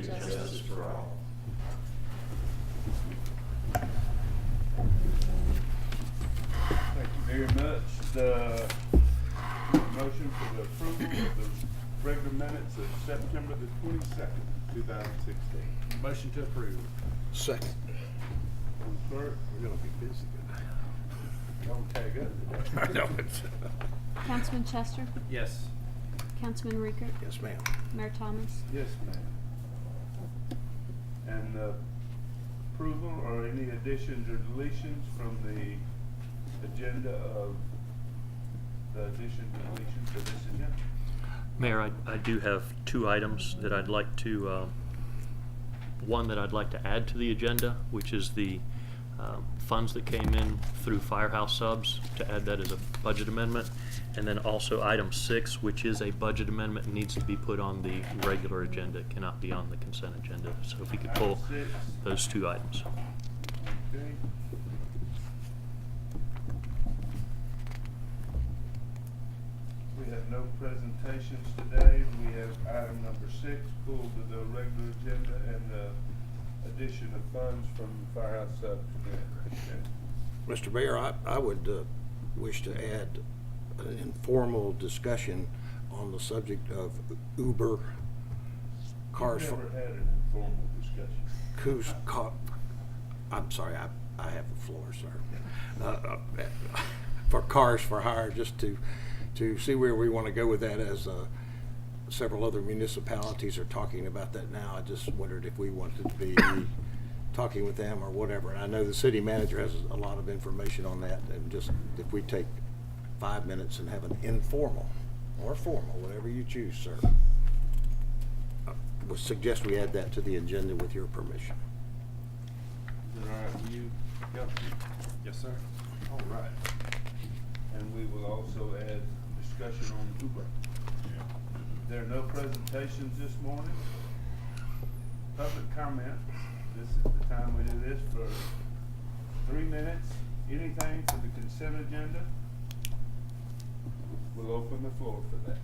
and justice for all. Thank you very much. The motion for the approval of the regular minutes of September the 22nd, 2016. Motion to approve. Second. Clerk, We're gonna be busy don't tag up today. today. I know it's. Councilman Chester, Yes. Councilman Rickert, Yes, ma'am. Mayor Thomas. Yes, ma'am. And approval or any additions or deletions from the agenda of the addition deletion to this agenda? Mayor, I do have two items that I'd like to, one that I'd like to add to the agenda, which is the funds that came in through Firehouse Subs, to add that as a budget amendment. And then also item 6, which is a budget amendment, needs to be put on the regular agenda. It cannot be on the consent agenda. So if we could pull Item 6. those two items. Okay. We have no presentations today. We have item number 6 pulled to the regular agenda and the addition of funds from the Firehouse Subcommittee. Mr. Mayor, I would wish to add an informal discussion on the subject of Uber cars We've for never had an informal discussion. I'm sorry, I have the floor, sir. For cars for hire, just to see where we want to go with that, as several other municipalities are talking about that now. I just wondered if we wanted to be talking with them or whatever. And I know the city manager has a lot of information on that, and just if we take 5 minutes and have an informal or formal, whatever you choose, sir. Would suggest we add that to the agenda with your permission. Is that all right with you, Councilman? Yes, sir. All right. And we will also add discussion on Uber. There are no presentations this morning. Public comment. This is the time we do this for 3 minutes. Anything for the consent agenda? We'll open the floor for that.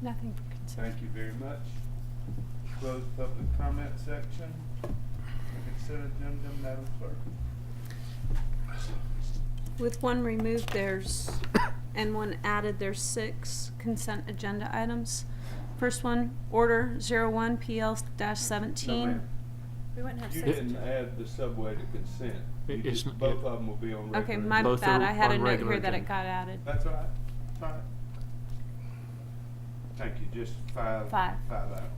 Nothing for consent. Thank you very much. Close public comment section. The consent agenda, Madam Clerk. With one removed, and one added, there's 6 consent agenda items. First one, order 01 PL-17. No, ma'am. We wouldn't have You 6. didn't add the subway to consent. You It's just- n- both of them will be on regular. Okay, my Both bad. are I had a on note regular here that it agenda. got added. That's all right. All right. Thank you. Just five. 5. Five items.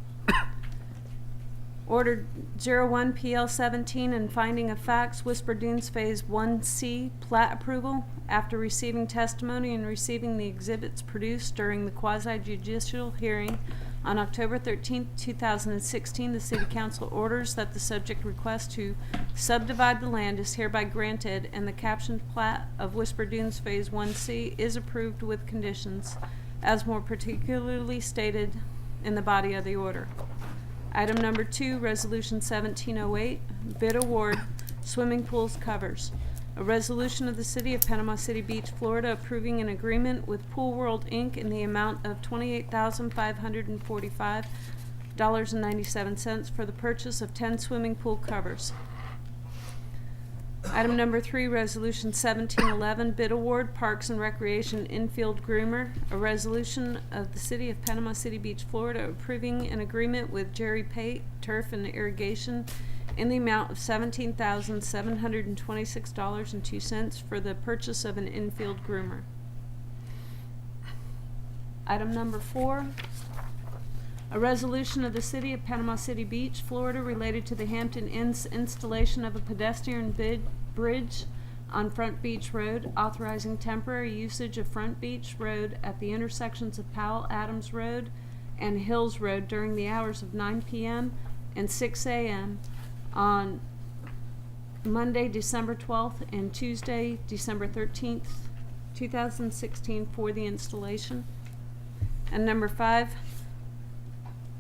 Order 01 PL-17 and finding of facts, Whisper Dunes Phase 1C plat approval. After receiving testimony and receiving the exhibits produced during the quasi-judicial hearing on October 13, 2016, the City Council orders that the subject request to subdivide the land is hereby granted and the captioned plat of Whisper Dunes Phase 1C is approved with conditions, as more particularly stated in the body of the order. Item number 2, Resolution 1708, bid award, swimming pools covers. A resolution of the City of Panama City Beach, Florida, approving an agreement with Pool World, Inc. in the amount of $28,545.97 for the purchase of 10 swimming pool covers. Item number 3, Resolution 1711, bid award, Parks and Recreation infield groomer. A resolution of the City of Panama City Beach, Florida, approving an agreement with Jerry Pate Turf and Irrigation in the amount of $17,726.02 for the purchase of an infield groomer. Item number 4, a resolution of the City of Panama City Beach, Florida, related to the Hampton Inn's installation of a pedestrian bridge on Front Beach Road, authorizing temporary usage of Front Beach Road at the intersections of Powell Adams Road and Hills Road during the hours of 9 p.m. and 6 a.m. on Monday, December 12th and Tuesday, December 13th, 2016 for the installation. And number 5,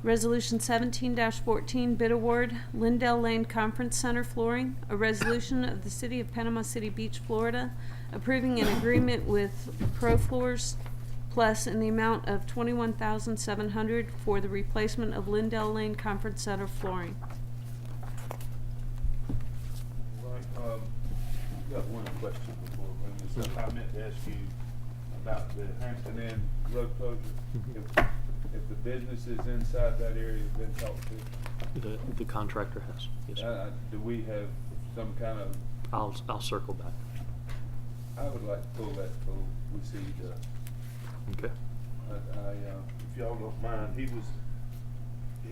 Resolution 17-14, bid award, Lindell Lane Conference Center flooring. A resolution of the City of Panama City Beach, Florida, approving an agreement with Pro Floors plus in the amount of $21,700 for the replacement of Lindell Lane Conference Center flooring. Right, got one question before we bring this up. I meant to ask you about the Hampton Inn road closure. If the businesses inside that area have been talked to, The contractor has, yes, sir. do we have some kind of, I'll circle back. I would like to pull that till we see the, Okay. if y'all don't mind, he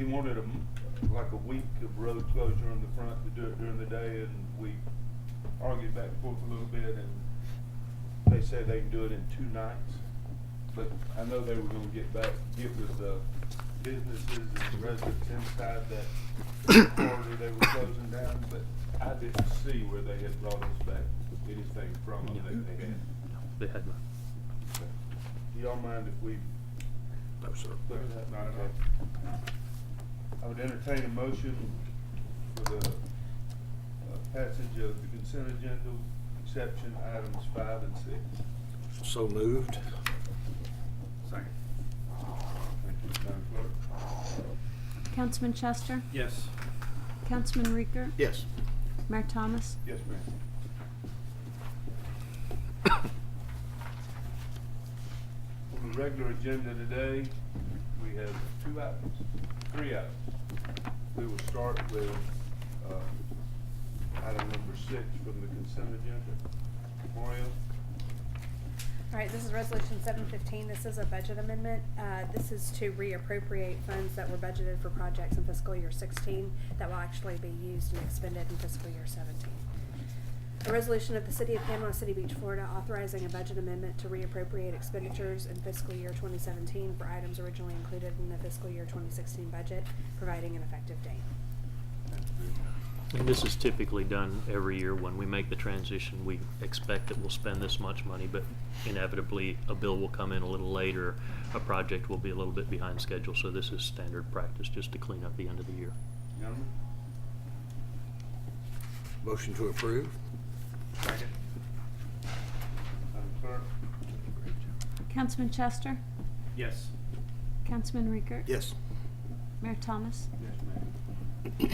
wanted like a week of road closure on the front to do it during the day, and we argued back and forth a little bit, and they said they can do it in 2 nights. But I know they were gonna get with the businesses and residents inside that corridor they were closing down, but I didn't see where they had brought us back anything from them that they had. No, they had not. Do y'all mind if we No, sir. put that, not okay? I would entertain a motion for the passage of the consent agenda, exception items 5 and 6. So moved. Second. Thank you, Madam Clerk. Councilman Chester? Yes. Councilman Riegert? Yes. Mayor Thomas? Yes, ma'am. On the regular agenda today, we have 3 items. We will start with item number 6 from the consent agenda. Mario? All right, this is resolution 715. This is a budget amendment. This is to reappropriate funds that were budgeted for projects in fiscal year 16 that will actually be used and expended in fiscal year 17. A resolution of the City of Panama City Beach, Florida, authorizing a budget amendment to reappropriate expenditures in fiscal year 2017 for items originally included in the fiscal year 2016 budget, providing an effective date. And this is typically done every year when we make the transition. We expect that we'll spend this much money, but inevitably a bill will come in a little later. A project will be a little bit behind schedule, so this is standard practice just to clean up the end of the year. Gentlemen? Motion to approve. Second. Madam Clerk? Councilman Chester? Yes. Councilman Riegert? Yes. Mayor Thomas? Yes, ma'am.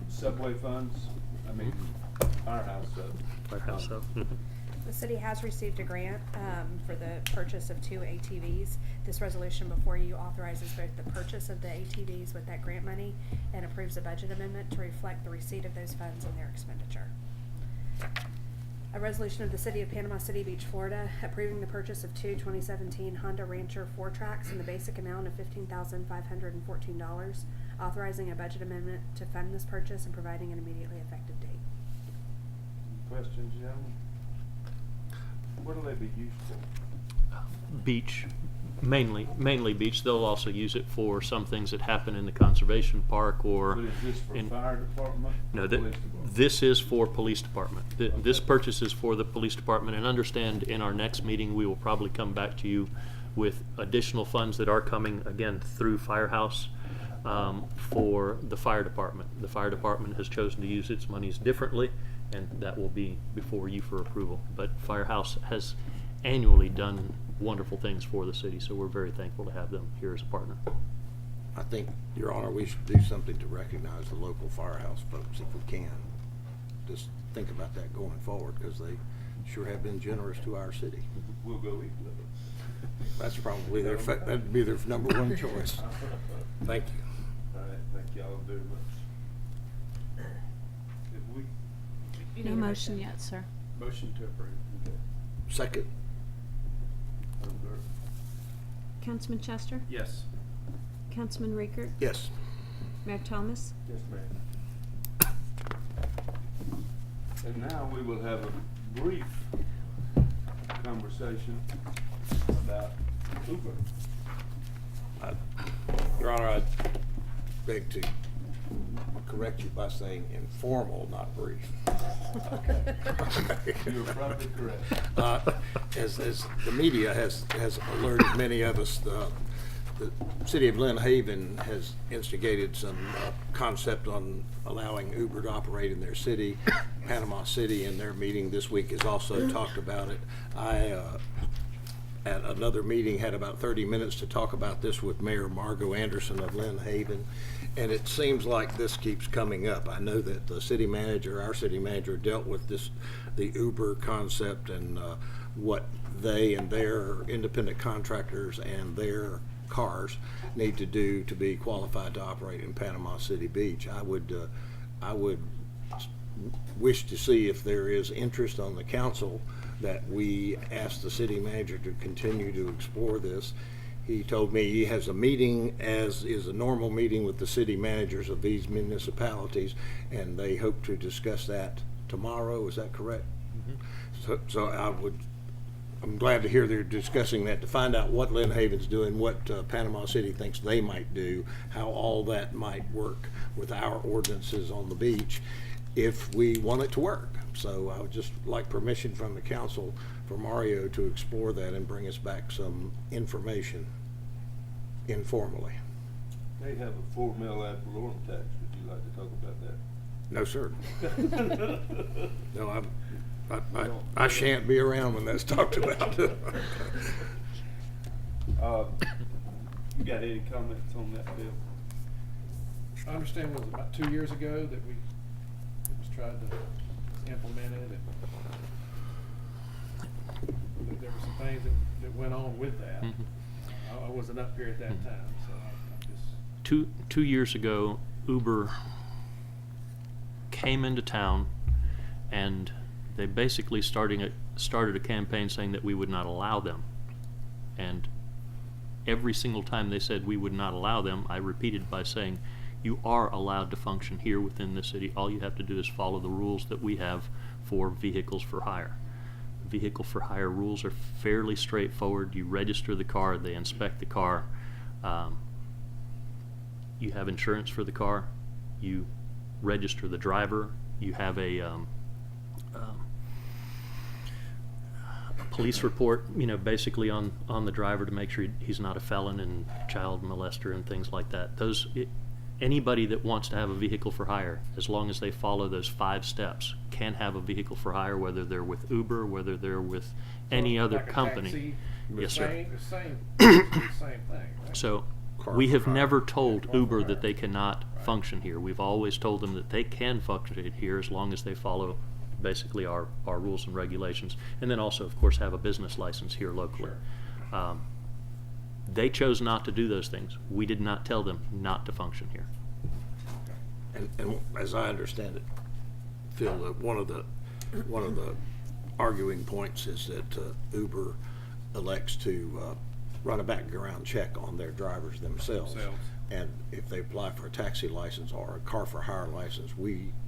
Subway funds, firehouse Firehouse up. The city has received a grant for the purchase of 2 ATVs. This resolution before you authorizes both the purchase of the ATVs with that grant money and approves a budget amendment to reflect the receipt of those funds and their expenditure. A resolution of the City of Panama City Beach, Florida, approving the purchase of 2 2017 Honda Rancher 4-tracks in the basic amount of $15,514, authorizing a budget amendment to fund this purchase and providing an immediately effective date. Questions, gentlemen? What will they be used for? Beach, mainly beach. They'll also use it for some things that happen in the conservation park or But is this for in. fire department? No, or police department? this is for police department. This Okay. purchase is for the police department, and understand in our next meeting, we will probably come back to you with additional funds that are coming, again, through Firehouse, for the fire department. The fire department has chosen to use its monies differently, and that will be before you for approval. But Firehouse has annually done wonderful things for the city, so we're very thankful to have them here as a partner. I think, Your Honor, we should do something to recognize the local firehouse folks if we can. Just think about that going forward, because they sure have been generous to our city. We'll go eat with them. That's probably that'd be their number one choice. Thank you. All right, thank y'all very much. Did we? You No need a motion yet, sir. Motion to approve. Okay. Second. Madam Clerk? Councilman Chester? Yes. Councilman Riegert? Yes. Mayor Thomas? Yes, ma'am. And now we will have a brief conversation about Uber. Your Honor, I beg to correct you by saying informal, not brief. You're probably correct. As the media has alerted many of us, the city of Lynn Haven has instigated some concept on allowing Uber to operate in their city. Panama City in their meeting this week has also talked about it. I, at another meeting, had about 30 minutes to talk about this with Mayor Margot Anderson of Lynn Haven, and it seems like this keeps coming up. I know that the city manager, our city manager, dealt with this, the Uber concept and what they and their independent contractors and their cars need to do to be qualified to operate in Panama City Beach. I would wish to see if there is interest on the council that we ask the city manager to continue to explore this. He told me he has a meeting, as is a normal meeting, with the city managers of these municipalities, and they hope to discuss that tomorrow. Is that correct? So I'm glad to hear they're discussing that, to find out what Lynn Haven's doing, what Panama City thinks they might do, how all that might work with our ordinances on the beach if we want it to work. So I would just like permission from the council for Mario to explore that and bring us back some information informally. They have a 4 mil ad valorem tax. Would you like to talk about that? No, sir. No, I shan't be around when that's talked about. You got any comments on that, Bill? I understand it was about 2 years ago that it was tried to implement it, and there were some things that went on with that. Mhm. I wasn't up here at that time, so I just. Two years ago, Uber came into town, and they basically started a campaign saying that we would not allow them. And every single time they said we would not allow them, I repeated by saying, you are allowed to function here within the city. All you have to do is follow the rules that we have for vehicles for hire. Vehicle for hire rules are fairly straightforward. You register the car, they inspect the car. You have insurance for the car. You register the driver. You have a police report, basically on the driver to make sure he's not a felon and child molester and things like that. Anybody that wants to have a vehicle for hire, as long as they follow those 5 steps, can have a vehicle for hire, whether they're with Uber, whether they're with any other Like a company. taxi, Yes, sir. Same thing, right? So Car we for have hire. never told Car for Uber hire. that they cannot Right. function here. We've always told them that they can function here as long as they follow basically our rules and regulations, and then also, of course, have a business license here locally. Sure. They chose not to do those things. We did not tell them not to function here. And as I understand it, Phil, one of the arguing points is that Uber elects to run a background check on their drivers themselves. And if they apply for a taxi license or a car for hire license,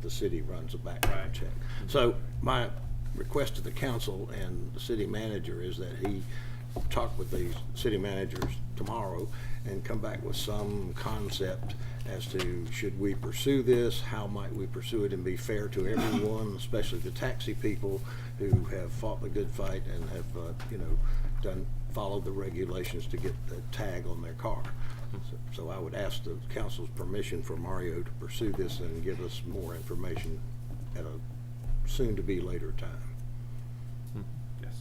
the city runs a background Right. check. So my request to the council and the city manager is that he talk with the city managers tomorrow and come back with some concept as to, should we pursue this, how might we pursue it and be fair to everyone, especially the taxi people who have fought the good fight and have followed the regulations to get the tag on their car. So I would ask the council's permission for Mario to pursue this and give us more information at a soon-to-be later time. Yes.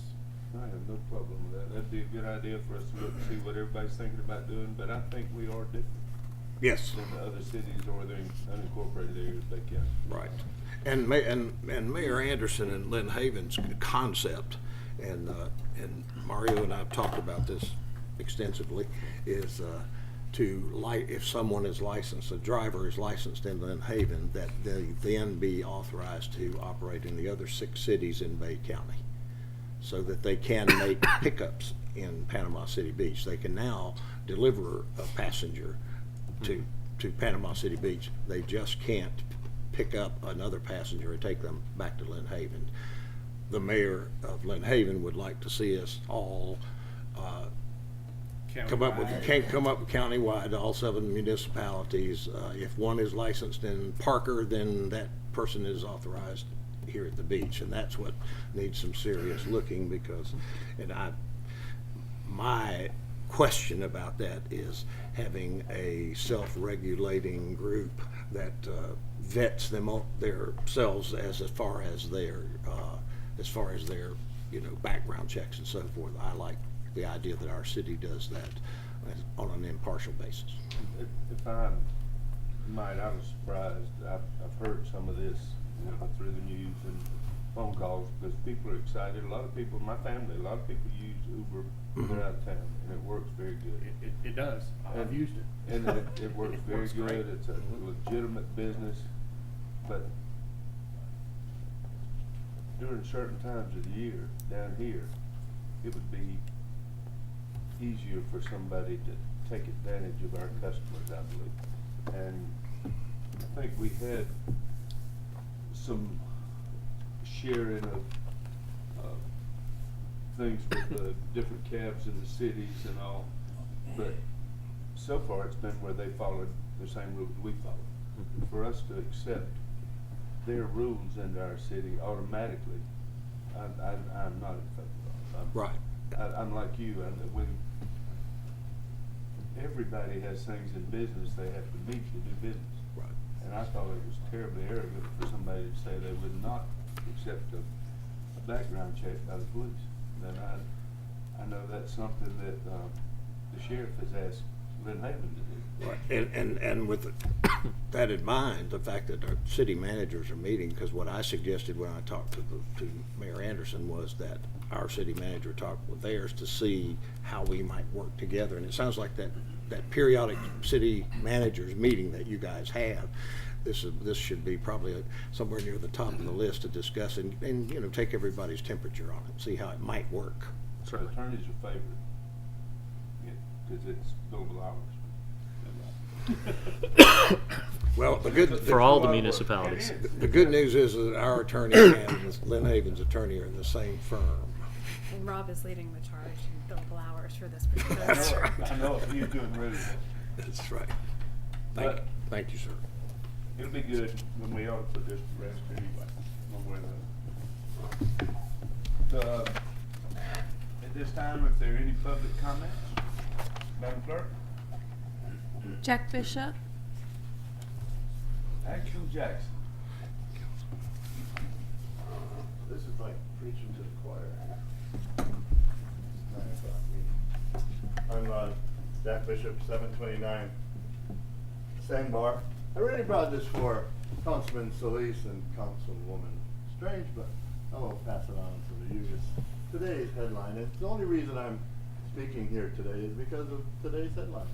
I have no problem with that. That'd be a good idea for us to look and see what everybody's thinking about doing, but I think we are different Yes. than the other cities or the unincorporated areas they can. Right. And Mayor Anderson and Lynn Haven's concept, and Mario and I have talked about this extensively, is if someone is licensed, a driver is licensed in Lynn Haven, that they then be authorized to operate in the other 6 cities in Bay County, so that they can make pickups in Panama City Beach. They can now deliver a passenger to Panama City Beach. They just can't pick up another passenger and take them back to Lynn Haven. The mayor of Lynn Haven would like to see us all come up with countywide, all 7 municipalities. If one is licensed in Parker, then that person is authorized here at the beach, and that's what needs some serious looking, because my question about that is having a self-regulating group that vets themselves as far as their background checks and so forth. I like the idea that our city does that on an impartial basis. If I might, I was surprised. I've heard some of this, through the news and phone calls, because people are excited. A lot of people, my family, a lot of people use Uber when they're out of town, and it works very good. It does. I've used it. And it works It very works good. great. It's a legitimate business, but during certain times of the year down here, it would be easier for somebody to take advantage of our customers, I believe. And I think we had some sharing of things with the different cabs in the cities and all, but so far it's been where they followed the same rules we follow. For us to accept their rules into our city automatically, I'm not in favor of it. Right. I'm like you, everybody has things in business they have to meet to do business. Right. And I thought it was terribly arrogant for somebody to say they would not accept a background check by the police. And I know that's something that the sheriff has asked Lynn Haven to do. Right. And with that in mind, the fact that our city managers are meeting, because what I suggested when I talked to Mayor Anderson was that our city manager talked with theirs to see how we might work together. And it sounds like that periodic city managers meeting that you guys have, this should be probably somewhere near the top of the list to discuss and take everybody's temperature on it, see how it might work. The attorneys are favored, because it's billable hours. Well, For all the municipalities. the good news is that our attorney and Lynn Haven's attorney are in the same firm. And Rob is leading the charge in billable hours for this particular. That's role. right. I know he's doing really well. That's right. But Thank you, sir. it'll be good when we ought to put this to rest anyway, one way or the other. At this time, if there are any public comments, Madam Clerk? Jack Bishop. Action Jackson. This is like preaching to the choir. 9 o'clock meeting. I'm Jack Bishop, 729 Sandbar. I really brought this for Councilman Solis and Councilwoman Strange, but I will pass it on to you. It's today's headline. And the only reason I'm speaking here today is because of today's headline.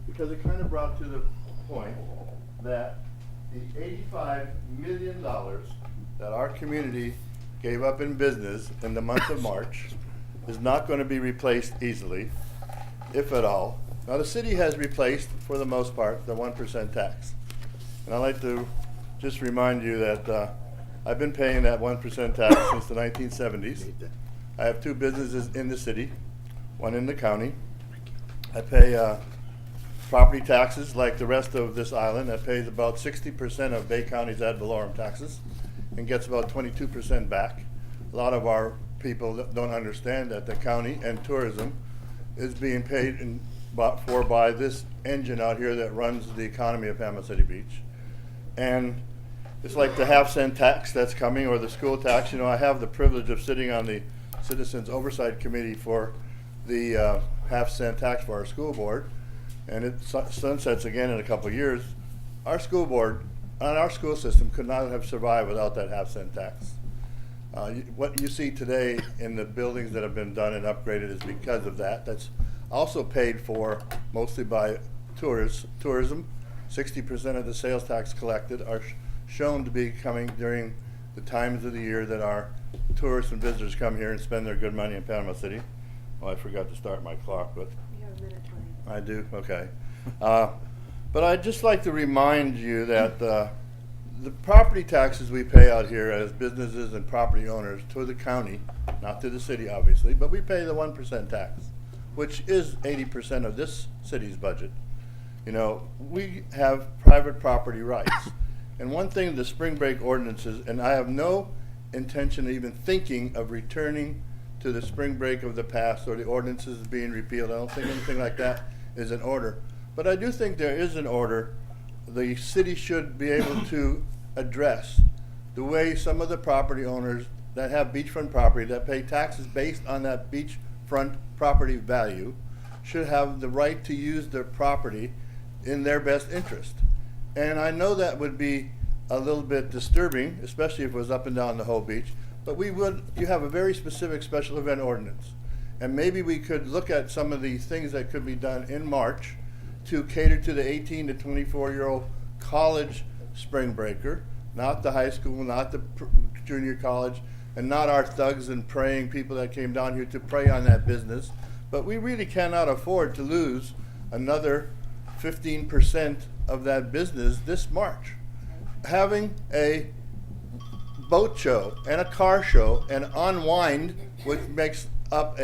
Because it kind of brought to the point that the $85 million that our community gave up in business in the month of March is not going to be replaced easily, if at all. Now, the city has replaced, for the most part, the 1% tax. And I'd like to just remind you that I've been paying that 1% tax since the 1970s. I have 2 businesses in the city, one in the county. I pay property taxes like the rest of this island. That pays about 60% of Bay County's ad valorem taxes and gets about 22% back. A lot of our people don't understand that the county and tourism is being paid for by this engine out here that runs the economy of Panama City Beach. And it's like the half-cent tax that's coming, or the school tax. I have the privilege of sitting on the Citizens Oversight Committee for the half-cent tax for our school board. And it sunsets again in a couple of years. Our school board and our school system could not have survived without that half-cent tax. What you see today in the buildings that have been done and upgraded is because of that. That's also paid for mostly by tourism. 60% of the sales tax collected are shown to be coming during the times of the year that our tourists and visitors come here and spend their good money in Panama City. Well, I forgot to start my clock, but You have a minute 20. I do, okay. But I'd just like to remind you that the property taxes we pay out here as businesses and property owners to the county, not to the city obviously, but we pay the 1% tax, which is 80% of this city's budget. We have private property rights. And one thing, the spring break ordinances, and I have no intention of even thinking of returning to to the spring break of the past or the ordinances being repealed. I don't think anything like that is in order. But I do think there is an order the city should be able to address the way some of the property owners that have beachfront property that pay taxes based on that beachfront property value should have the right to use their property in their best interest. And I know that would be a little bit disturbing, especially if it was up and down the whole beach, but you have a very specific special event ordinance. And maybe we could look at some of the things that could be done in March to cater to the 18 to 24-year-old college spring breaker, not the high school, not the junior college, and not our thugs and praying people that came down here to prey on that business. But we really cannot afford to lose another 15% of that business this March. Having a boat show and a car show and Unwind, which makes up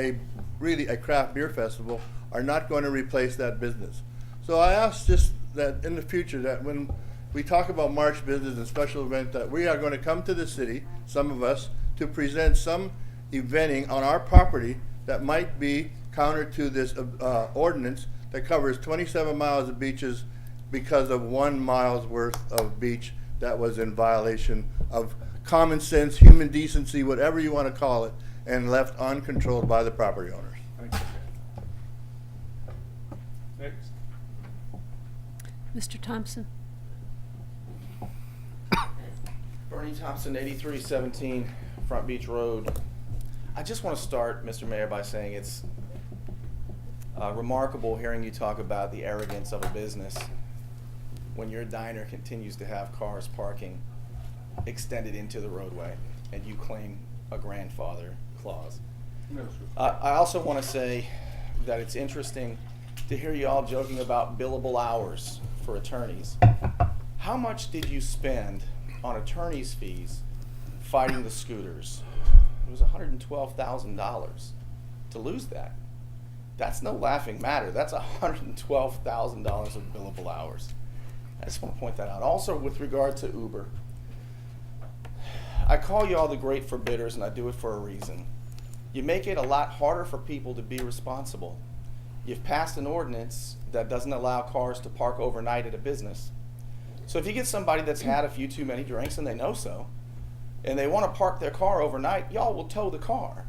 really a craft beer festival, are not going to replace that business. So I ask just that in the future that when we talk about March business and special event, that we are going to come to the city, some of us, to present some eventing on our property that might be counter to this ordinance that covers 27 miles of beaches because of 1 mile's worth of beach that was in violation of common sense, human decency, whatever you want to call it, and left uncontrolled by the property owners. Thank you. Next. Mr. Thompson? Bernie Thompson, 8317 Front Beach Road. I just want to start, Mr. Mayor, by saying it's remarkable hearing you talk about the arrogance of a business when your diner continues to have cars parking extended into the roadway and you claim a grandfather clause. No, sir. I also want to say that it's interesting to hear you all joking about billable hours for attorneys. How much did you spend on attorney's fees fighting the scooters? It was $112,000 to lose that. That's no laughing matter. That's $112,000 of billable hours. I just want to point that out. Also, with regard to Uber, I call you all the great forbidders, and I do it for a reason. You make it a lot harder for people to be responsible. You've passed an ordinance that doesn't allow cars to park overnight at a business. So if you get somebody that's had a few too many drinks, and they know so, and they want to park their car overnight, y'all will tow the car.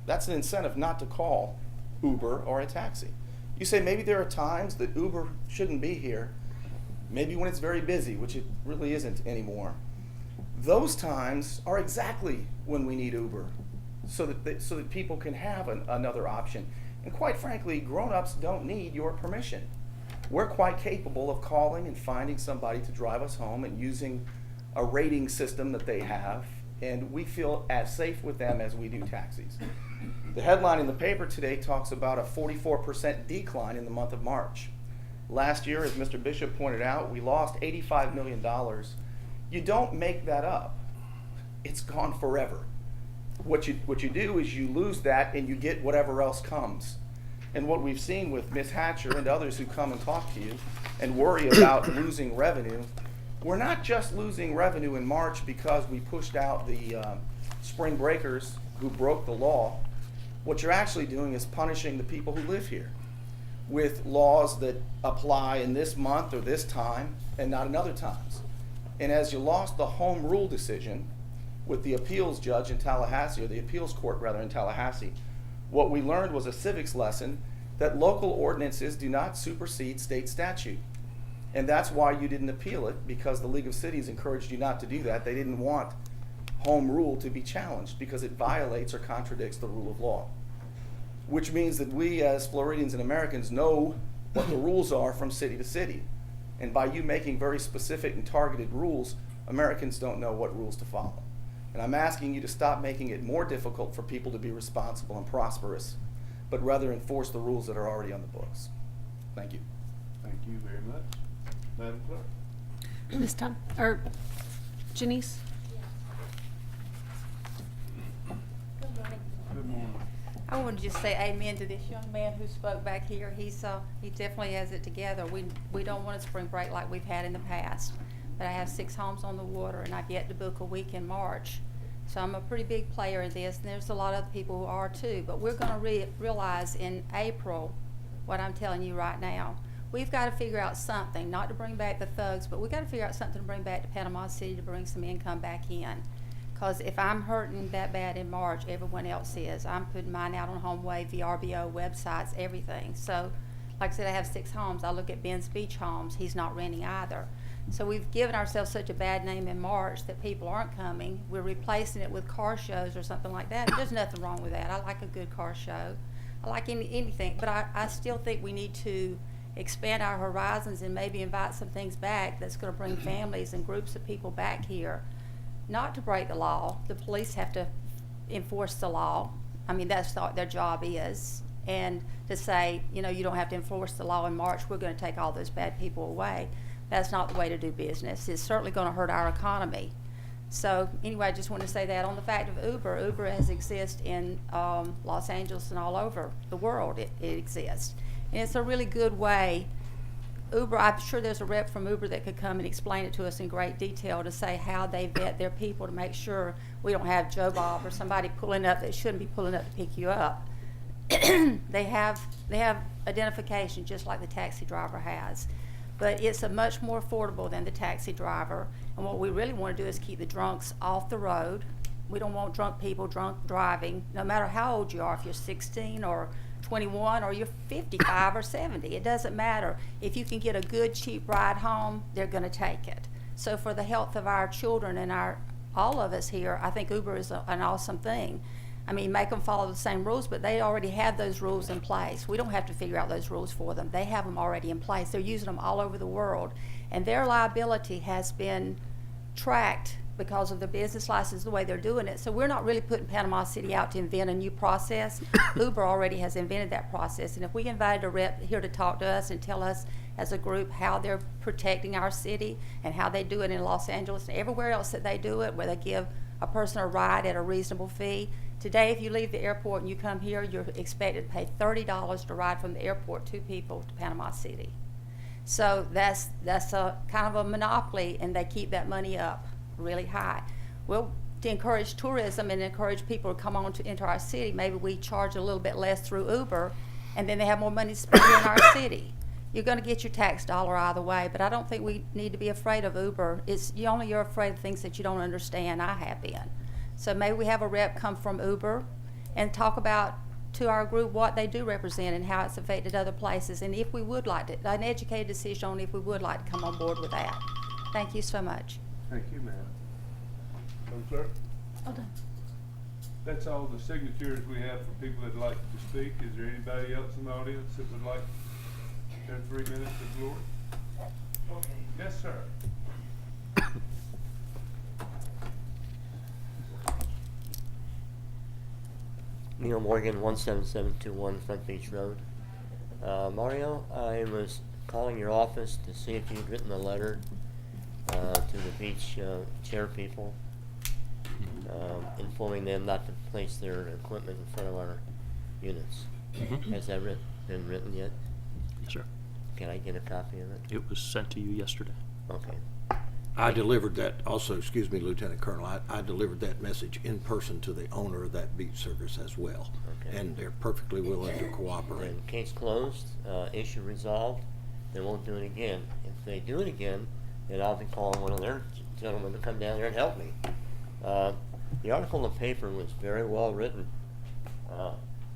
That's an incentive not to call Uber or a taxi. You say maybe there are times that Uber shouldn't be here, maybe when it's very busy, which it really isn't anymore. Those times are exactly when we need Uber, so that people can have another option. And quite frankly, grown-ups don't need your permission. We're quite capable of calling and finding somebody to drive us home and using a rating system that they have, and we feel as safe with them as we do taxis. The headline in the paper today talks about a 44% decline in the month of March. Last year, as Mr. Bishop pointed out, we lost $85 million. You don't make that up. It's gone forever. What you do is you lose that and you get whatever else comes. And what we've seen with Ms. Hatcher and others who come and talk to you and worry about losing revenue, we're not just losing revenue in March because we pushed out the spring breakers who broke the law. What you're actually doing is punishing the people who live here with laws that apply in this month or this time and not in other times. And as you lost the home rule decision with the appeals judge in Tallahassee, or the appeals court rather in Tallahassee, what we learned was a civics lesson that local ordinances do not supersede state statute. And that's why you didn't appeal it, because the League of Cities encouraged you not to do that. They didn't want home rule to be challenged because it violates or contradicts the rule of law. Which means that we as Floridians and Americans know what the rules are from city to city. And by you making very specific and targeted rules, Americans don't know what rules to follow. And I'm asking you to stop making it more difficult for people to be responsible and prosperous, but rather enforce the rules that are already on the books. Thank you. Thank you very much. Madam Clerk? Ms. Janice? Good morning. I want to just say amen to this young man who spoke back here. He definitely has it together. We don't want a spring break like we've had in the past. But I have 6 homes on the water, and I've yet to book a week in March. So I'm a pretty big player in this, and there's a lot of other people who are too. But we're gonna realize in April what I'm telling you right now. We've got to figure out something, not to bring back the thugs, but we've got to figure out something to bring back to Panama City to bring some income back in. Because if I'm hurting that bad in March, everyone else is. I'm putting mine out on HomeWay, VRBO, websites, everything. So, like I said, I have 6 homes. I look at Ben's Beach Homes. He's not renting either. So we've given ourselves such a bad name in March that people aren't coming. We're replacing it with car shows or something like that. There's nothing wrong with that. I like a good car show. I like anything. But I still think we need to expand our horizons and maybe invite some things back that's going to bring families and groups of people back here. Not to break the law. The police have to enforce the law. I mean, that's what their job is. And to say, you know, you don't have to enforce the law in March, we're going to take all those bad people away. That's not the way to do business. It's certainly going to hurt our economy. So anyway, I just want to say that. On the fact of Uber, Uber has existed in Los Angeles and all over the world. It exists. And it's a really good way. Uber, I'm sure there's a rep from Uber that could come and explain it to us in great detail to say how they vet their people to make sure we don't have Joe Bob or somebody pulling up that shouldn't be pulling up to pick you up. They have identification just like the taxi driver has. But it's a much more affordable than the taxi driver. And what we really want to do is keep the drunks off the road. We don't want drunk people drunk driving, no matter how old you are, if you're 16 or 21 or you're 55 or 70. It doesn't matter. If you can get a good, cheap ride home, they're going to take it. So for the health of our children and all of us here, I think Uber is an awesome thing. I mean, make them follow the same rules, but they already have those rules in place. We don't have to figure out those rules for them. They have them already in place. They're using them all over the world. And their liability has been tracked because of the business license, the way they're doing it. So we're not really putting Panama City out to invent a new process. Uber already has invented that process. And if we invited a rep here to talk to us and tell us as a group how they're protecting our city and how they do it in Los Angeles and everywhere else that they do it, where they give a person a ride at a reasonable fee. Today, if you leave the airport and you come here, you're expected to pay $30 to ride from the airport, 2 people to Panama City. So that's a kind of a monopoly, and they keep that money up really high. Well, to encourage tourism and encourage people to come on into our city, maybe we charge a little bit less through Uber, and then they have more money to spend in our city. You're going to get your tax dollar either way, but I don't think we need to be afraid of Uber. You're afraid of things that you don't understand. I have been. So maybe we have a rep come from Uber and talk about to our group what they do represent and how it's affected other places, and if we would like to, an educated decision on if we would like to come on board with that. Thank you so much. Thank you, ma'am. Clerk? All done. That's all the signatures we have for people that'd like to speak. Is there anybody else in the audience that would like their 3 minutes of glory? Yes, sir. Neil Morgan, 17721 Front Beach Road. Mario, I was calling your office to see if you'd written a letter to the beach chair people, informing them not to place their equipment in front of our units. Mhm. Has that been written yet? Yes, sir. Can I get a copy of it? It was sent to you yesterday. Okay. I delivered that also, excuse me, Lieutenant Colonel, I delivered that message in person to the owner of that beach circus as well. Okay. And they're perfectly willing to cooperate. And case closed, issue resolved, they won't do it again. If they do it again, then I'll be calling one of their gentlemen to come down there and help me. The article in the paper was very well written.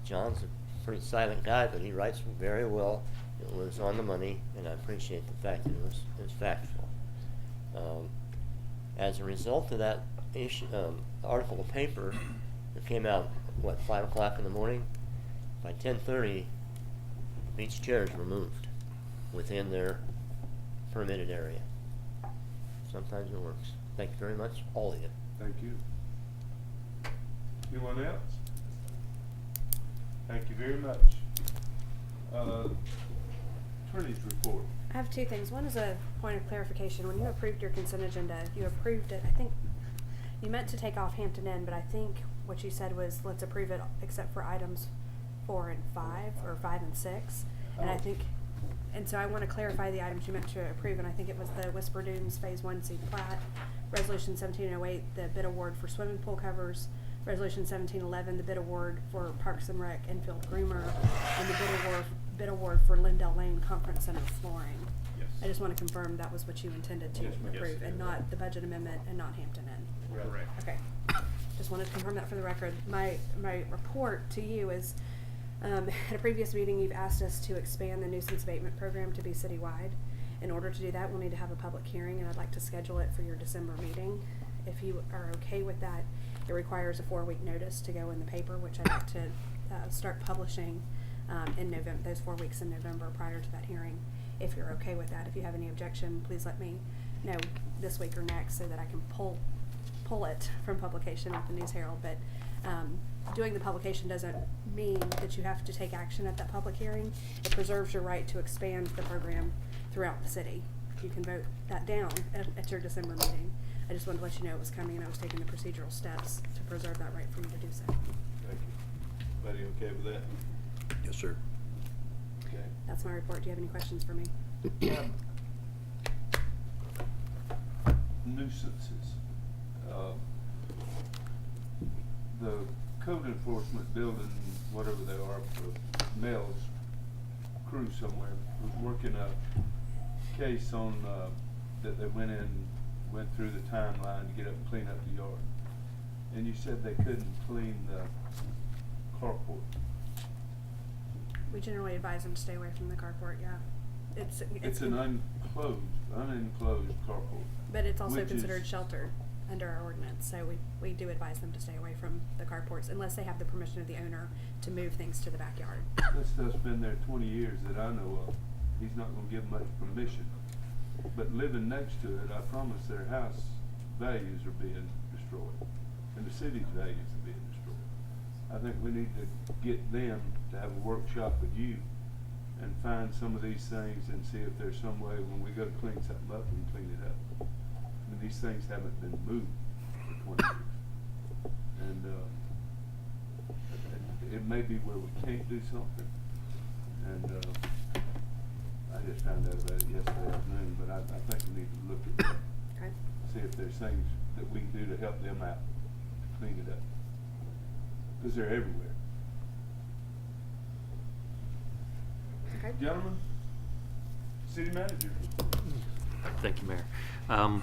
John's a pretty silent guy, but he writes very well. It was on the money, and I appreciate the fact that it was factual. As a result of that issue, article of paper, it came out, 5 o'clock in the morning? By 10:30, beach chairs were moved within their permitted area. Sometimes it works. Thank you very much, all of you. Thank you. Anyone else? Thank you very much. Attorney's report. I have 2 things. One is a point of clarification. When you approved your consent agenda, you approved it, I think, you meant to take off Hampton Inn, but I think what you said was let's approve it except for items 4 and 5, or 5 and 6. And I think, and so I want to clarify the items you meant to approve, and I think it was the Whisper Dunes Phase 1C plat, Resolution 1708, the bid award for swimming pool covers. Resolution 1711, the bid award for Parks and Rec infield groomer, and the bid award for Lindell Lane Conference Center flooring. Yes. I just want to confirm that was what you intended to Yes, ma'am. approve, Yes. and not the budget amendment and not Hampton Inn. Correct. Okay, just wanted to confirm that for the record. My report to you is, at a previous meeting, you've asked us to expand the nuisance abatement program to be citywide. In order to do that, we'll need to have a public hearing, and I'd like to schedule it for your December meeting. If you are okay with that, it requires a 4-week notice to go in the paper, which I'd like to start publishing in November, those 4 weeks in November prior to that hearing. If you're okay with that, if you have any objection, please let me know this week or next so that I can pull it from publication with the News Herald. But doing the publication doesn't mean that you have to take action at that public hearing. It preserves your right to expand the program throughout the city. You can vote that down at your December meeting. I just wanted to let you know it was coming, and I was taking the procedural steps to preserve that right for you to do so. Thank you. Buddy, okay with that? Yes, sir. Okay. That's my report. Do you have any questions for me? Nuisances. The code enforcement building, whatever they are, for Mel's crew somewhere, was working a case on, that they went through the timeline to get up and clean up the yard. And you said they couldn't clean the carport. We generally advise them to stay away from the carport, yeah. It's an unenclosed carport. But it's also which considered is- shelter under our ordinance, so we do advise them to stay away from the carports unless they have the permission of the owner to move things to the backyard. This stuff's been there 20 years that I know of. He's not gonna give much permission. But living next to it, I promise their house values are being destroyed. And the city's values are being destroyed. I think we need to get them to have a workshop with you and find some of these things and see if there's some way when we go to clean something up, we can clean it up. I mean, these things haven't been moved for 20 years. And, it may be where we can't do something. And, I just found out about it yesterday afternoon, but I think we need to look at that. Okay? See if there's things that we can do to help them out, clean it up. Because they're everywhere. Okay? Gentlemen, city manager. Thank you, Mayor.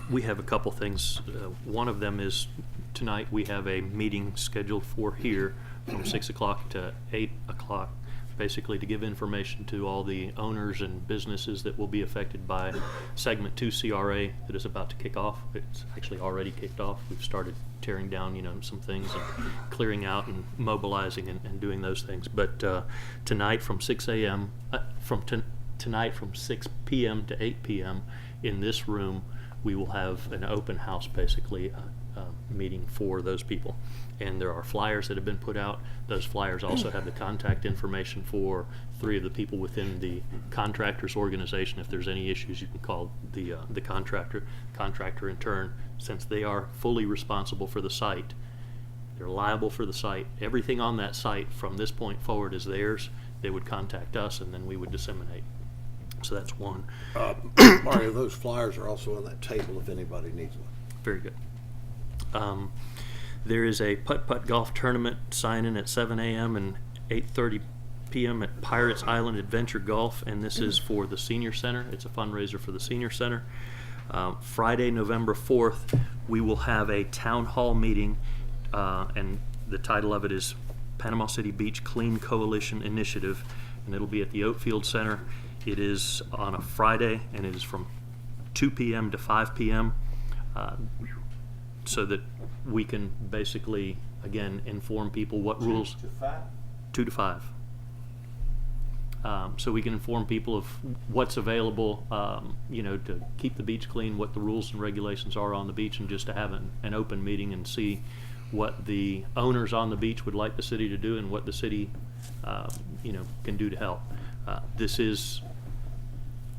We have a couple things. One of them is tonight we have a meeting scheduled for here from 6 o'clock to 8 o'clock, basically to give information to all the owners and businesses that will be affected by Segment 2 CRA that is about to kick off. It's actually already kicked off. We've started tearing down, some things and clearing out and mobilizing and doing those things. But tonight from 6 a.m., tonight from 6 p.m. to 8 p.m. in this room, we will have an open house, basically, meeting for those people. And there are flyers that have been put out. Those flyers also have the contact information for 3 of the people within the contractors organization. If there's any issues, you can call the contractor. Contractor, in turn, since they are fully responsible for the site, they're liable for the site. Everything on that site from this point forward is theirs. They would contact us, and then we would disseminate. So that's one. Mario, those flyers are also on that table if anybody needs one. Very good. There is a putt-putt golf tournament sign-in at 7 a.m. and 8:30 p.m. at Pirates Island Adventure Golf, and this is for the Senior Center. It's a fundraiser for the Senior Center. Friday, November 4th, we will have a town hall meeting, and the title of it is Panama City Beach Clean Coalition Initiative, and it'll be at the Oatfield Center. It is on a Friday, and it is from 2 p.m. to 5 p.m., so that we can basically, again, inform people what rules. 2 to 5? 2 to 5. So we can inform people of what's available, to keep the beach clean, what the rules and regulations are on the beach, and just to have an open meeting and see what the owners on the beach would like the city to do and what the city, can do to help. This is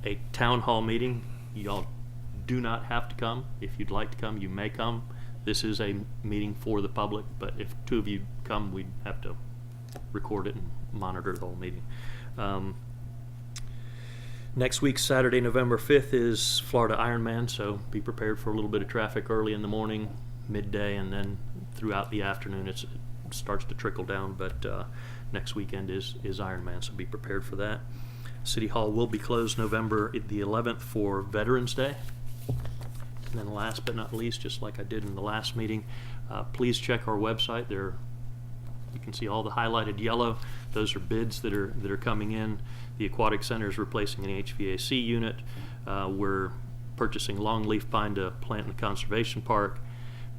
a town hall meeting. Y'all do not have to come. If you'd like to come, you may come. This is a meeting for the public, but if 2 of you come, we'd have to record it and monitor the whole meeting. Next week, Saturday, November 5th, is Florida Ironman, so be prepared for a little bit of traffic early in the morning, midday, and then throughout the afternoon it starts to trickle down, but next weekend is Ironman, so be prepared for that. City Hall will be closed November the 11th for Veterans Day. And then last but not least, just like I did in the last meeting, please check our website. There, you can see all the highlighted yellow. Those are bids that are coming in. The Aquatic Center is replacing an HVAC unit. We're purchasing longleaf pine to plant in the Conservation Park.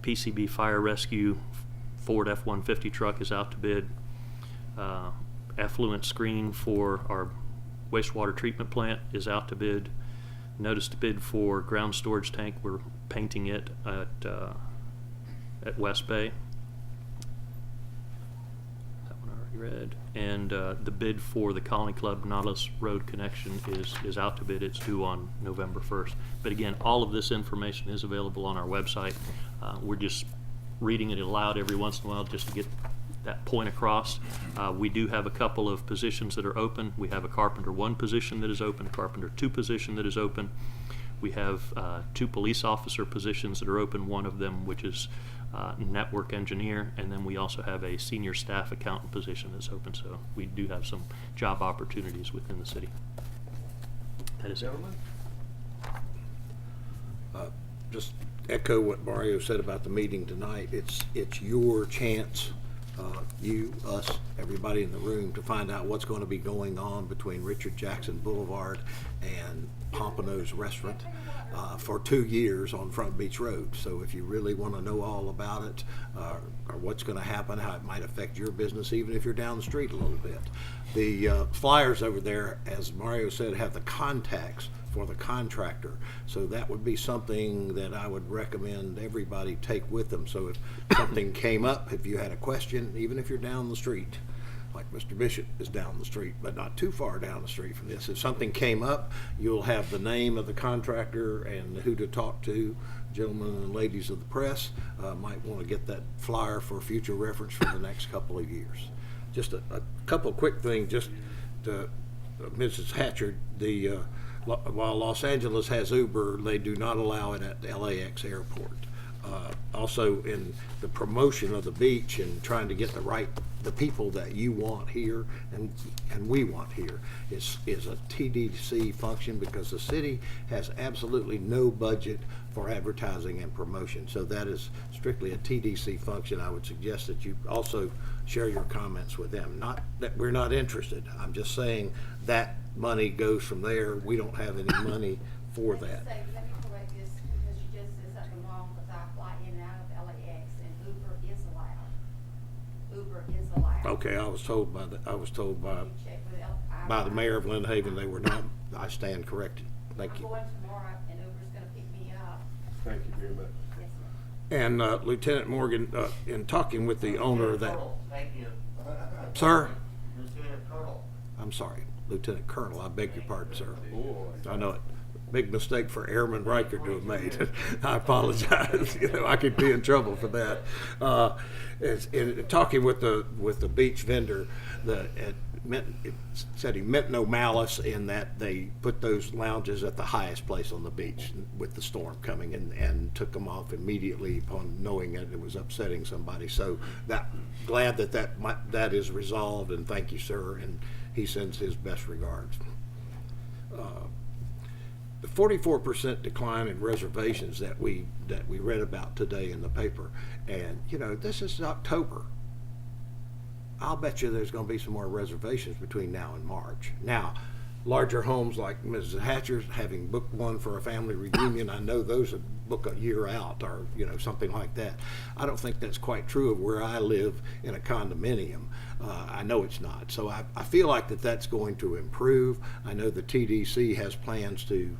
PCB Fire Rescue Ford F-150 truck is out to bid. Effluent screening for our wastewater treatment plant is out to bid. Notice to bid for ground storage tank. We're painting it at West Bay. That one I already read. And the bid for the Colony Club Nautilus Road connection is out to bid. It's due on November 1st. But again, all of this information is available on our website. We're just reading it aloud every once in a while just to get that point across. We do have a couple of positions that are open. We have a Carpenter 1 position that is open, a Carpenter 2 position that is open. We have 2 police officer positions that are open, one of them which is network engineer, and then we also have a senior staff accountant position that's open, so we do have some job opportunities within the city. That is it. Gentlemen? Just echo what Mario said about the meeting tonight. It's your chance, you, us, everybody in the room, to find out what's going to be going on between Richard Jackson Boulevard and Pompano's Restaurant for 2 years on Front Beach Road. So if you really want to know all about it, or what's going to happen, how it might affect your business, even if you're down the street a little bit. The flyers over there, as Mario said, have the contacts for the contractor. So that would be something that I would recommend everybody take with them. So if something came up, if you had a question, even if you're down the street, like Mr. Bishop is down the street, but not too far down the street from this. If something came up, you'll have the name of the contractor and who to talk to. Gentlemen and ladies of the press might want to get that flyer for future reference for the next couple of years. Just a couple quick things, just to Mrs. Hatchard, while Los Angeles has Uber, they do not allow it at the LAX airport. Also, in the promotion of the beach and trying to get the people that you want here and we want here is a TDC function, because the city has absolutely no budget for advertising and promotion. So that is strictly a TDC function. I would suggest that you also share your comments with them. Not that we're not interested. I'm just saying that money goes from there. We don't have any money for that. Let me correct this, because you just said something wrong, because I fly in and out of LAX, and Uber is allowed. Uber is allowed. Okay, I was told by You check with by the mayor of Lynn Haven they were not. I stand corrected. Thank I'm you. going tomorrow, and Uber's gonna pick me up. Thank you very much. Yes, sir. And Lieutenant Morgan, in talking with the owner of that, Thank you. sir, Lieutenant Colonel. I'm sorry, Lieutenant Colonel, I beg your pardon, sir. Boy. I know it. Big mistake for Airman Riker to have made. I apologize. I could be in trouble for that. In talking with the beach vendor, it said he meant no malice in that they put those lounges at the highest place on the beach with the storm coming and took them off immediately upon knowing that it was upsetting somebody. So glad that is resolved, and thank you, sir. And he sends his best regards. The 44% decline in reservations that we read about today in the paper, and this is October. I'll bet you there's going to be some more reservations between now and March. Now, larger homes like Mrs. Hatcher's, having booked one for a family reunion, I know those would book a year out or something like that. I don't think that's quite true of where I live in a condominium. I know it's not. So I feel like that's going to improve. I know the TDC has plans to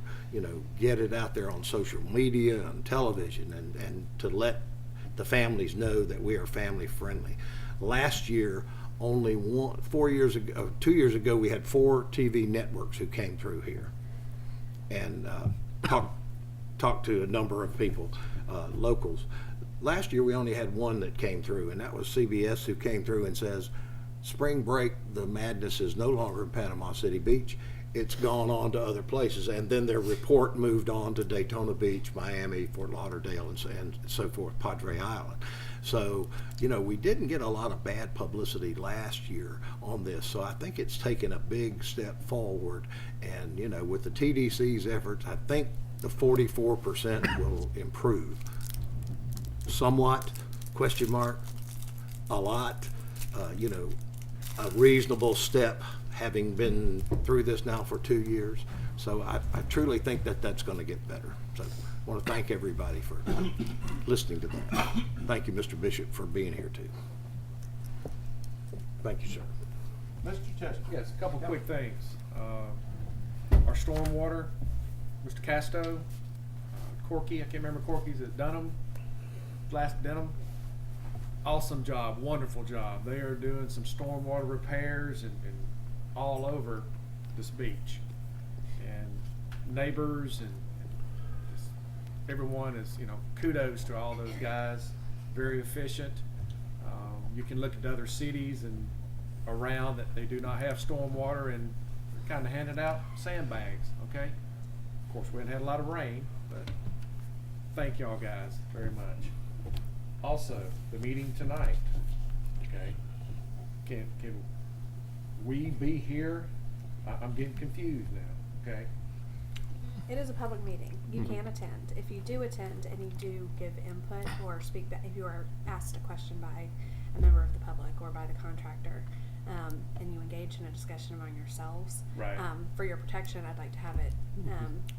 get it out there on social media and television and to let the families know that we are family friendly. Last year, only 2 years ago, we had 4 TV networks who came through here and talked to a number of people, locals. Last year, we only had 1 that came through, and that was CBS, who came through and says, spring break, the madness is no longer in Panama City Beach. it's gone on to other places. And then their report moved on to Daytona Beach, Miami, Fort Lauderdale, and so forth, Padre Island. So, you know, we didn't get a lot of bad publicity last year on this. So I think it's taken a big step forward. And, you know, with the TDC's efforts, I think the 44% will improve. Somewhat, question mark, a lot, you know, a reasonable step, having been through this now for 2 years. So I truly think that that's going to get better. So I want to thank everybody for listening to that. Thank you, Mr. Bishop, for being here too. Thank you, sir. Mr. Chester? Yes, a couple quick things. Our stormwater, Mr. Casto, Corky, I can't remember Corky's at Dunham, last Denham. Awesome job, wonderful job. They are doing some stormwater repairs and all over this beach. And neighbors and just everyone is, you know, kudos to all those guys. Very efficient. You can look at other cities and around that they do not have stormwater and kind of handed out sandbags, okay? Of course, we haven't had a lot of rain, but thank y'all guys very much. Also, the meeting tonight, okay? Can we be here? I'm getting confused now, okay? It is a public meeting. You can attend. If you do attend and you do give input or speak back, if you are asked a question by a member of the public or by the contractor, and you engage in a discussion among yourselves, Right. For your protection, I'd like to have it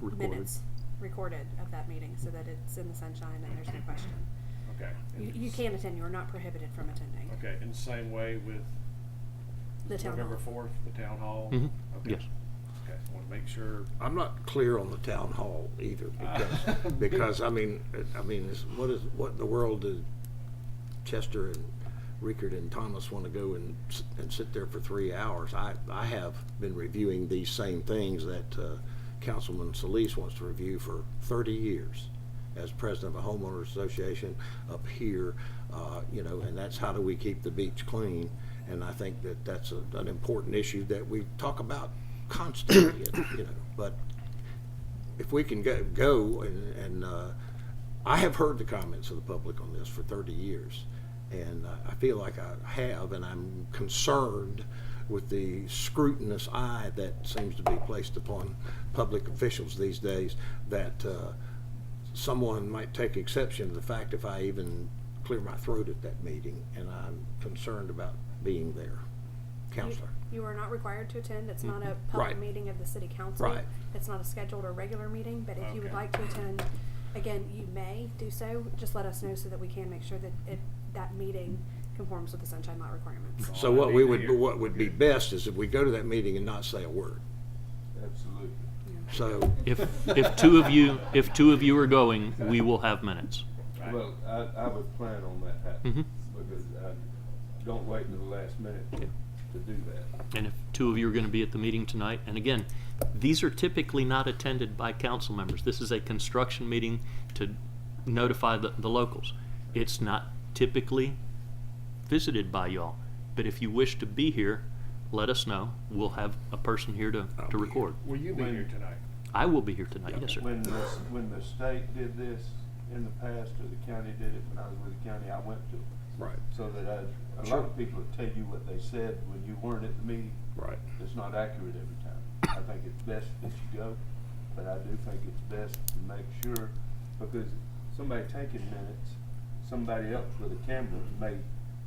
Recorded. minutes recorded of that meeting so that it's in the sunshine and there's no question. Okay. You can attend. You are not prohibited from attending. Okay, in the same way with The town November hall. 4th, the town hall? Mhm. Okay. Yes. Okay, I want to make sure. I'm not clear on the town hall either, because I mean, what in the world did Chester and Rickard and Thomas want to go and sit there for 3 hours? I have been reviewing these same things that Councilman Solis wants to review for 30 years as president of a homeowners association up here, you know, and that's how do we keep the beach clean? And I think that that's an important issue that we talk about constantly, you know. But if we can go and I have heard the comments of the public on this for 30 years, and I feel like I have, and I'm concerned with the scrutinous eye that seems to be placed upon public officials these days, that someone might take exception to the fact if I even clear my throat at that meeting, and I'm concerned about being there. Counselor. You are not required to attend. It's not a public Right. meeting of the city council. Right. It's not a scheduled or regular meeting, but if you would Okay. like to attend, again, you may do so. Just let us know so that we can make sure that that meeting conforms with the sunshine law requirements. So what would be best is if we go to that meeting and not say a word. Absolutely. So, If two of you are going, we will have minutes. Right. Well, I would plan on that happening, because I don't wait until the last minute to do that. And if two of you are going to be at the meeting tonight, and again, these are typically not attended by council members. This is a construction meeting to notify the locals. It's not typically visited by y'all. But if you wish to be here, let us know. We'll have a person here to record. Will you be When- here tonight? I will be here tonight, yes, sir. When the state did this in the past, or the county did it, when I was with the county, I went to it. right, So that a Sure. lot of people will tell you what they said when you weren't at the meeting. right. It's not accurate every time. I think it's best that you go, but I do think it's best to make sure, because somebody taking minutes, somebody else with a camera may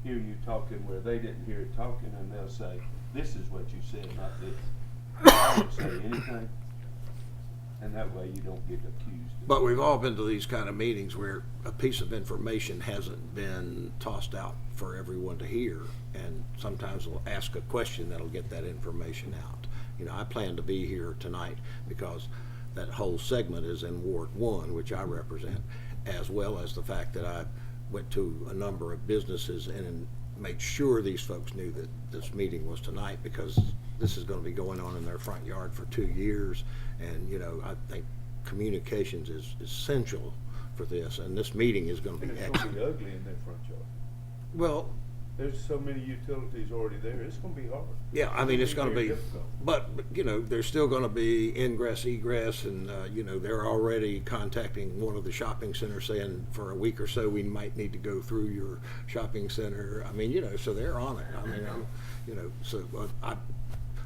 hear you talking where they didn't hear it talking, and they'll say, this is what you said, not this. I don't say anything, and that way you don't get accused. But we've all been to these kind of meetings where a piece of information hasn't been tossed out for everyone to hear, and sometimes we'll ask a question that'll get that information out. You know, I plan to be here tonight because that whole segment is in Ward 1, which I represent, as well as the fact that I went to a number of businesses and made sure these folks knew that this meeting was tonight, because this is going to be going on in their front yard for 2 years. And, you know, I think communications is essential for this, and this meeting is going to And be it's gonna excellent. be ugly in their front yard. Well, there's so many utilities already there, it's gonna be hard. Yeah, I mean, it's gonna very be, difficult. but, you know, there's still gonna be ingress, egress, and, you know, they're already contacting one of the shopping centers saying for a week or so, we might need to go through your shopping center. I mean, you know, so they're on it. I mean, you know, so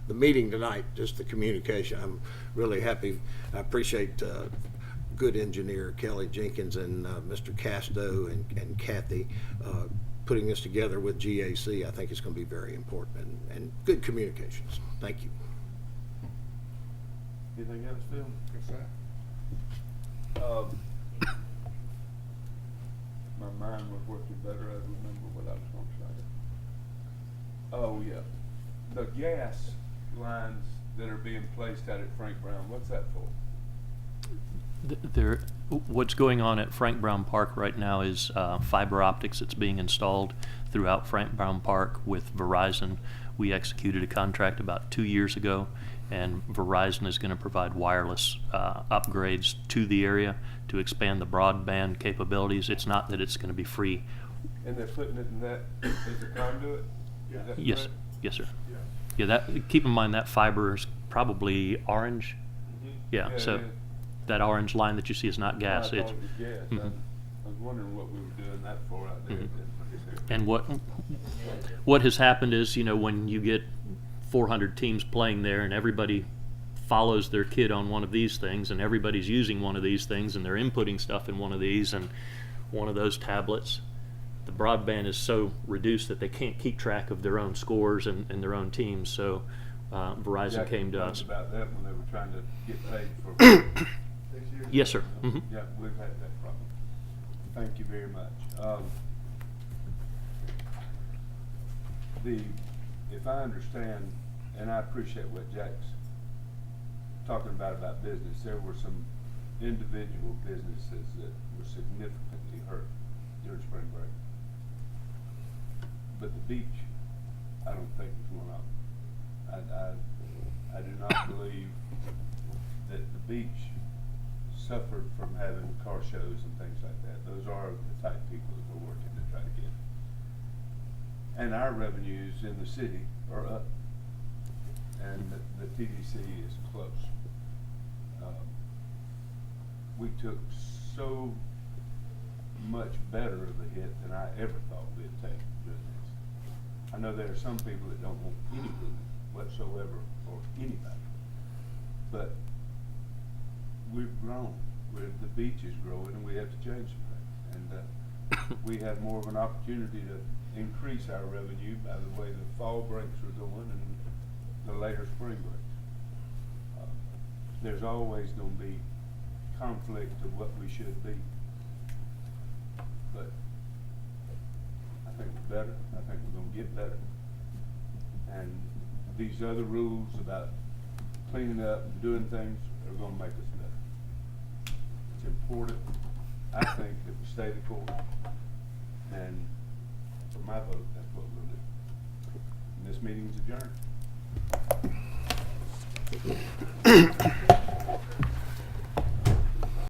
the meeting tonight, just the communication, I'm really happy. I appreciate, good engineer Kelly Jenkins and, Mr. Casto and Kathy, putting this together with GAC. I think it's going to be very important and good communications. Thank you. Anything else, Phil? Yes, sir. My mind was working better, I remember what I was gonna say. Oh, yeah, the gas lines that are being placed out at Frank Brown, what's that for? What's going on at Frank Brown Park right now is fiber optics that's being installed throughout Frank Brown Park with Verizon. We executed a contract about 2 years ago, and Verizon is going to provide wireless upgrades to the area to expand the broadband capabilities. It's not that it's going to be free. And they're putting it in that, as a conduit? Is that Yes, correct? yes, sir. Yeah. Yeah, that. Keep in mind that fiber is probably orange. Yeah, so that orange line that you see is not gas. I thought It's it was gas. Mhm. I was wondering what we were doing that for out there. Mhm. But- And what has happened is, you know, when you get 400 teams playing there and everybody follows their kid on one of these things and everybody's using one of these things and they're inputting stuff in one of these and one of those tablets, the broadband is so reduced that they can't keep track of their own scores and their own teams. So Verizon Jack came to complained us. about that when they were trying to get paid for. 6 years Yes, ago. sir. Mhm. Yeah, we've had that problem. Thank you very much. If I understand, and I appreciate what Jack's talking about business, there were some individual businesses that were significantly hurt during spring break. But the beach, I don't think is one of them. I do not believe that the beach suffered from having car shows and things like that. Those are the type of people that we're working to try to get. And our revenues in the city are up, and the TDC is close. We took so much better of a hit than I ever thought we'd take doing this. I know there are some people that don't want any movement whatsoever for anybody, but we've grown. The beach is growing, and we have to change some things. And we have more of an opportunity to increase our revenue by the way the fall breaks are going and the later spring breaks. There's always going to be conflict of what we should be, but I think we're better. I think we're going to get better. And these other rules about cleaning up and doing things are going to make us better. It's important, I think, that we stay the course. And for my vote, that's what we'll do. And this meeting is adjourned.